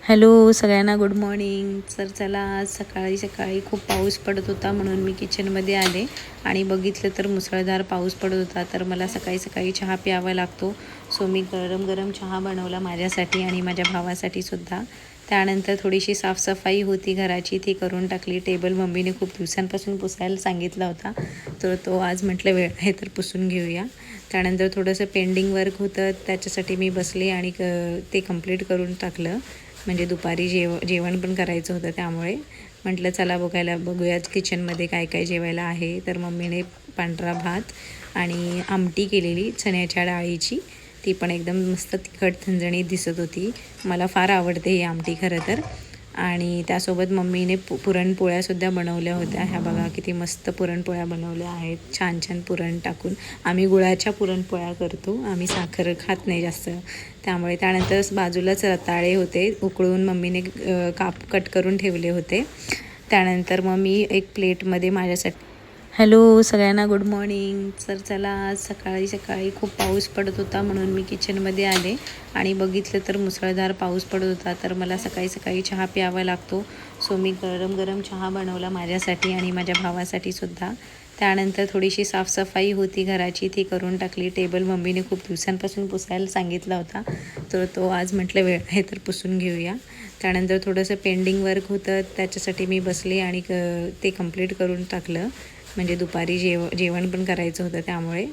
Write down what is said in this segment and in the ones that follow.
Hello सगळ्यांना, good morning. तर चला, आज सकाळी सकाळी खूप पाऊस पडत होता म्हणून मी किचनमध्ये आले आणि बघितलं तर मुसळधार पाऊस पडत होता. तर मला सकाळी सकाळी चहा प्यावा लागतो. सो मी गरम गरम चहा बनवला माझ्यासाठी आणि माझ्या भावासाठी सुद्धा. त्यानंतर थोडीशी साफसफाई होती घराची, ती करून टाकली. टेबल मम्मीने खूप दिवसांपासून पुसायला सांगितला होता, तर तो आज म्हटलं वेळ आहे तर पुसून घेऊया. त्यानंतर थोडंसं पेंडिंग वर्क होतं, त्याच्यासाठी मी बसले आणि ते कंप्लीट करून टाकलं. म्हणजे दुपारी जेवण पण करायचं होतं, त्यामुळे म्हटलं चला बघूयाच किचनमध्ये काय काय जेवायला आहे. तर मम्मीने पांढरा भात आणि आमटी केलेली चण्याच्या डाळीची, ती पण एकदम मस्त तिखट झणझणीत दिसत होती. मला फार आवडते ही आमटी खरं तर. आणि त्यासोबत मम्मीने पुरणपोळ्यासुद्धा बनवल्या होत्या. ह्या बघा किती मस्त पुरणपोळ्या बनवल्या आहेत, छान छान पुरण टाकून. आम्ही गुळाच्या पुरणपोळ्या करतो, आम्ही साखर खात नाही जास्त, त्यामुळे. त्यानंतर बाजूलाच रताळे होते, उकळून मम्मीने कट करून ठेवले होते. त्यानंतर मग मी एक प्लेटमध्ये माझ्यासाठी. हॅलो सगळ्यांना, गुड मॉर्निंग. तर चला, आज सकाळी सकाळी खूप पाऊस पडत होता म्हणून मी किचनमध्ये आले आणि बघितलं तर मुसळधार पाऊस पडत होता. तर मला सकाळी सकाळी चहा प्यावा लागतो. सो मी गरम गरम चहा बनवला माझ्यासाठी आणि माझ्या भावासाठी सुद्धा. त्यानंतर थोडीशी साफसफाई होती घराची, ती करून टाकली. टेबल मम्मीने खूप दिवसांपासून पुसायला सांगितला होता, तर तो आज म्हटलं वेळ आहे तर पुसून घेऊया. त्यानंतर थोडंसं पेंडिंग वर्क होतं, त्याच्यासाठी मी बसले आणि ते कंप्लीट करून टाकलं. म्हणजे दुपारी जेवण पण करायचं होतं, त्यामुळे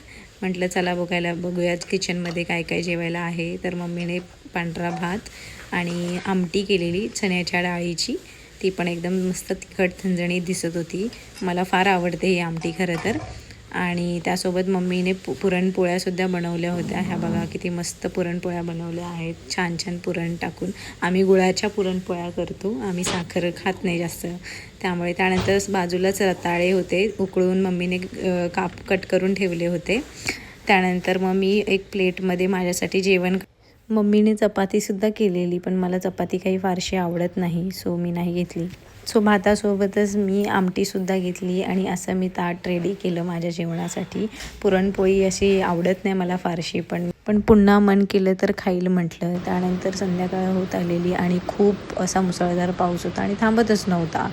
म्हटलं चला बघूयाच किचनमध्ये काय काय जेवायला आहे. तर मम्मीने पांढरा भात आणि आमटी केलेली चण्याच्या डाळीची, ती पण एकदम मस्त तिखट झणझणीत दिसत होती. मला फार आवडते ही आमटी खरं तर. आणि त्यासोबत मम्मीने पुरणपोळ्यासुद्धा बनवल्या होत्या. ह्या बघा किती मस्त पुरणपोळ्या बनवल्या आहेत, छान छान पुरण टाकून. आम्ही गुळाच्या पुरणपोळ्या करतो, आम्ही साखर खात नाही जास्त, त्यामुळे. त्यानंतर बाजूलाच रताळे होते, उकळून मम्मीने कट करून ठेवले होते. त्यानंतर मग मी एक प्लेटमध्ये माझ्यासाठी जेवण. मम्मीने चपातीसुद्धा केलेली, पण मला चपाती काही फारशी आवडत नाही, सो मी नाही घेतली. सो भातासोबतच मी आमटीसुद्धा घेतली आणि असं मी ताट रेडी केलं माझ्या जेवणासाठी. पुरणपोळी अशी आवडत नाही मला फारशी, पण पुन्हा मन केलं तर खाईल म्हटलं. त्यानंतर संध्याकाळ होत आलेली आणि खूप असा मुसळधार पाऊस होता आणि थांबतच नव्हता.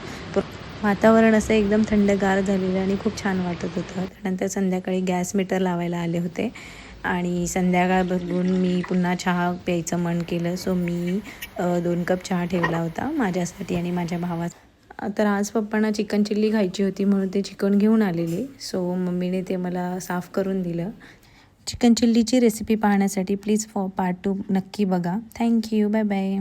वातावरण असं एकदम थंडगार झालेलं आणि खूप छान वाटत होतं. त्यानंतर संध्याकाळी गॅस मीटर लावायला आले होते आणि संध्याकाळ बघून मी पुन्हा चहा प्यायचं मन केलं. सो मी 2 कप चहा ठेवला होता माझ्यासाठी आणि माझ्या भावासाठी. तर आज पप्पांना चिकन चिल्ली खायची होती म्हणून ते चिकन घेऊन आलेले. सो मम्मीने ते मला साफ करून दिलं. चिकन चिल्लीची रेसिपी पाहण्यासाठी प्लीज पार्ट 2 नक्की बघा. Thank you, bye bye.